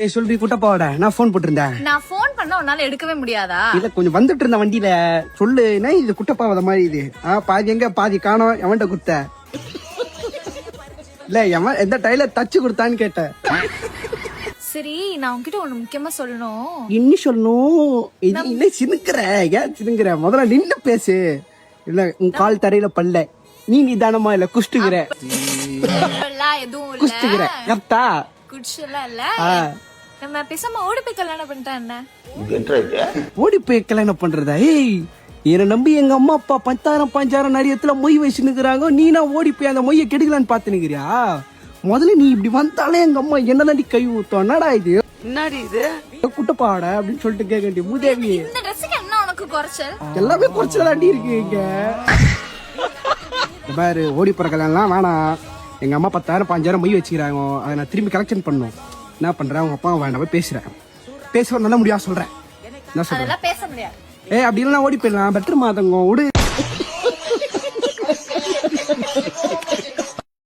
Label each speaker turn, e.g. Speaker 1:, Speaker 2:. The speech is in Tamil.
Speaker 1: ஏய் சொல்றி குட்டப்பாவோட நான் போன் போட்டிருந்தேன்.
Speaker 2: நான் போன் பண்ண உன்னால எடுக்கவே முடியாதா?
Speaker 1: இல்ல கொஞ்சம் வந்துட்டு இருந்த வண்டியில சொல்லு என்ன இது குட்டப்பாவத மாதிரி இது. பாதி எங்க பாதி காணோம். எவன்கிட்ட குடுத்த? இல்ல எவன் எந்த டைலர் தச்சு கொடுத்தான்னு கேட்டேன்.
Speaker 2: சரி நான் உன்கிட்ட ஒண்ணு முக்கியமா சொல்லணும்.
Speaker 1: இன்னி சொல்லணும். இல்ல சினுக்குற ஏன் சினுக்குற? முதல்ல நின்னு பேசு. இல்ல உன் கால் தரையில பல்ல நீ நிதானமா இல்ல குஷ்டுகிற
Speaker 2: எதுவும்
Speaker 1: குஷ்டுகிற கப்தா
Speaker 2: குடிச்சலாம் இல்ல. நம்ம பேசாம ஓடி போய் கல்யாணம் பண்ணிட்டா என்ன?
Speaker 1: ஓடி போய் கல்யாணம் பண்றதா? ஏய் என்ன நம்பி எங்க அம்மா அப்பா 10,000 நிறையத்துல மொய் வச்சுன்னுக்குறாங்க. நீனா ஓடி போய் அந்த மொய்யை கெடுக்கலான்னு பாத்துனுக்கிறியா? முதல்ல நீ இப்படி வந்தாலே எங்க அம்மா என்னதாண்டி கை ஊத்தம். என்னடா இது
Speaker 3: என்னடி இது
Speaker 1: குட்டப்பாட அப்படின்னு சொல்லிட்டு கேட்க வேண்டிய மூதேவி.
Speaker 2: இந்த ட்ரெஸ்ஸுக்கு என்ன உனக்கு குறைச்சல்?
Speaker 1: எல்லாமே குறைச்சலாண்டி இருக்கு இங்க. பாரு ஓடி போற கல்யாணம்லாம் வேணாம். எங்க அம்மா 10,000 மொய் வச்சுக்கிறாங்க. அதை நான் திரும்பி கலெக்ஷன் பண்ணும். என்ன பண்றேன் அவங்க அப்பா வேண்டாம் போய் பேசுறேன். பேச நல்லா முடியாது சொல்றேன். என்ன சொல்றேன்?
Speaker 2: அதெல்லாம் பேச முடியாது.
Speaker 1: அப்படி இல்லைன்னா ஓடி போயிடலாம். பெட்டர் மாதங்க விடு.